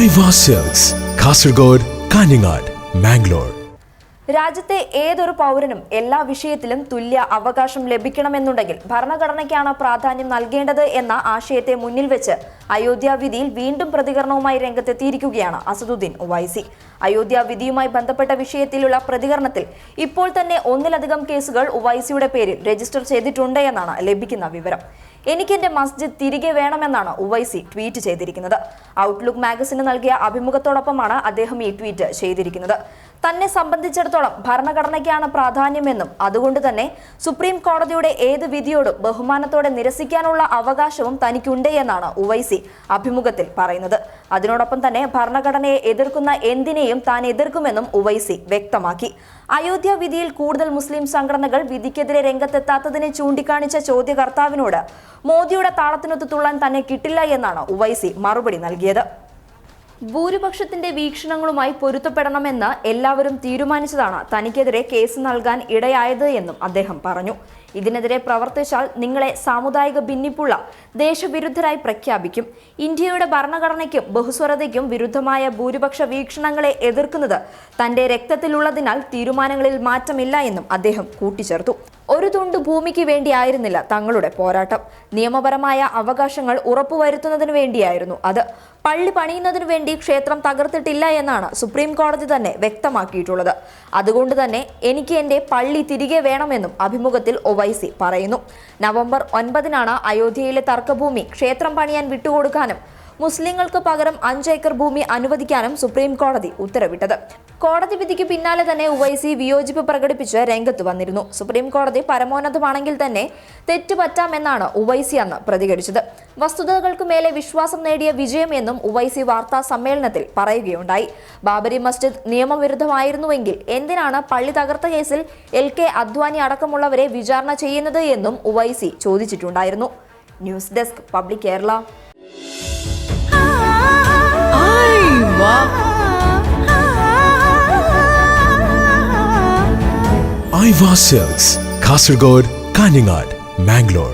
Aiwa silks, Kasaragod, Kanhangad, Mangalore. രാജ്യത്തെ ഏതൊരു പൗരനും എല്ലാ വിഷയത്തിലും തുല്യ അവകാശം ലഭിക്കണമെന്നുണ്ടെങ്കിൽ ഭരണഘടനയ്ക്കാണ് പ്രാധാന്യം നൽകേണ്ടത് എന്ന ആശയത്തെ മുന്നിൽ വെച്ച് അയോധ്യ വിധിയിൽ വീണ്ടും പ്രതികരണവുമായി രംഗത്തെത്തിയിരിക്കുകയാണ് അസദുദ്ദീൻ ഒവൈസി. അയോധ്യ വിധിയുമായി ബന്ധപ്പെട്ട വിഷയത്തിലുള്ള പ്രതികരണത്തിൽ ഇപ്പോൾ തന്നെ ഒന്നിലധികം കേസുകൾ ഒവൈസിയുടെ പേരിൽ രജിസ്റ്റർ ചെയ്തിട്ടുണ്ട് എന്നാണ് ലഭിക്കുന്ന വിവരം. എനിക്കെന്റെ മസ്ജിദ് തിരികെ വേണമെന്നാണ് ഒവൈസി ട്വീറ്റ് ചെയ്തിരിക്കുന്നത്. ഔട്ട്ലുക്ക് മാഗസിന് നൽകിയ അഭിമുഖത്തോടൊപ്പമാണ് അദ്ദേഹം ഈ ട്വീറ്റ് ചെയ്തിരിക്കുന്നത്. തന്നെ സംബന്ധിച്ചിടത്തോളം ഭരണഘടനയ്ക്കാണ് പ്രാധാന്യമെന്നും അതുകൊണ്ട് തന്നെ സുപ്രീം കോടതിയുടെ ഏത് വിധിയോടും ബഹുമാനത്തോടെ നിരസിക്കാനുള്ള അവകാശവും തനിക്കുണ്ട് എന്നാണ് ഒവൈസി അഭിമുഖത്തിൽ പറയുന്നത്. അതിനോടൊപ്പം തന്നെ ഭരണഘടനയെ എതിർക്കുന്ന എന്തിനേയും താൻ എതിർക്കുമെന്നും ഒവൈസി വ്യക്തമാക്കി. അയോധ്യ വിധിയിൽ കൂടുതൽ മുസ്ലിം സംഘടനകൾ വിധിക്കെതിരെ രംഗത്തെത്താത്തതിനെ ചൂണ്ടിക്കാണിച്ച ചോദ്യകർത്താവിനോട് മോദിയുടെ താളത്തിനൊത്ത് തുള്ളാൻ തന്നെ കിട്ടില്ല എന്നാണ് ഒവൈസി മറുപടി നൽകിയത്. ഭൂരിപക്ഷത്തിന്റെ വീക്ഷണങ്ങളുമായി പൊരുത്തപ്പെടണമെന്ന് എല്ലാവരും തീരുമാനിച്ചതാണ് തനിക്കെതിരെ കേസ് നൽകാൻ ഇടയായത് എന്നും അദ്ദേഹം പറഞ്ഞു. ഇതിനെതിരെ പ്രവർത്തിച്ചാൽ നിങ്ങളെ സാമുദായിക ഭിന്നിപ്പുള്ള ദേശവിരുദ്ധരായി പ്രഖ്യാപിക്കും. ഇന്ത്യയുടെ ഭരണഘടനയ്ക്കും ബഹുസ്വരതയ്ക്കും വിരുദ്ധമായ ഭൂരിപക്ഷ വീക്ഷണങ്ങളെ എതിർക്കുന്നത് തന്റെ രക്തത്തിലുള്ളതിനാൽ തീരുമാനങ്ങളിൽ മാറ്റമില്ല എന്നും അദ്ദേഹം കൂട്ടിച്ചേർത്തു. ഒരു തുണ്ട് ഭൂമിക്ക് വേണ്ടിയായിരുന്നില്ല തങ്ങളുടെ പോരാട്ടം. നിയമപരമായ അവകാശങ്ങൾ ഉറപ്പുവരുത്തുന്നതിന് വേണ്ടിയായിരുന്നു അത്. പള്ളി പണിയുന്നതിനു വേണ്ടി ക്ഷേത്രം തകർത്തിട്ടില്ല എന്നാണ് സുപ്രീം കോടതി തന്നെ വ്യക്തമാക്കിയിട്ടുള്ളത്. അതുകൊണ്ട് തന്നെ എനിക്ക് എന്റെ പള്ളി തിരികെ വേണമെന്നും അഭിമുഖത്തിൽ ഒവൈസി പറയുന്നു. നവംബർ 9 അയോധ്യയിലെ തർക്കഭൂമി ക്ഷേത്രം പണിയാൻ വിട്ടുകൊടുക്കാനും മുസ്ലിങ്ങൾക്ക് പകരം 5 ഏക്കർ ഭൂമി അനുവദിക്കാനും സുപ്രീം കോടതി ഉത്തരവിട്ടത്. കോടതി വിധിക്ക് പിന്നാലെ തന്നെ ഒവൈസി വിയോജിപ്പ് പ്രകടിപ്പിച്ച് രംഗത്ത് വന്നിരുന്നു. സുപ്രീം കോടതി പരമോന്നതമാണെങ്കിൽ തന്നെ തെറ്റുപറ്റാമെന്നാണ് ഒവൈസി അന്ന് പ്രതികരിച്ചത്. വസ്തുതകൾക്ക് മേലെ വിശ്വാസം നേടിയ വിജയം എന്നും ഒവൈസി വാർത്താ സമ്മേളനത്തിൽ പറയുകയുണ്ടായി. ബാബരി മസ്ജിദ് നിയമവിരുദ്ധമായിരുന്നുവെങ്കിൽ എന്തിനാണ് പള്ളി തകർത്ത കേസിൽ LK അദ്വാനി അടക്കമുള്ളവരെ വിചാരണ ചെയ്യുന്നത് എന്നും ഒവൈസി ചോദിച്ചിട്ടുണ്ടായിരുന്നു. News desk public Kerala. Aiwa silks, Kasaragod, Kanhangad, Mangalore.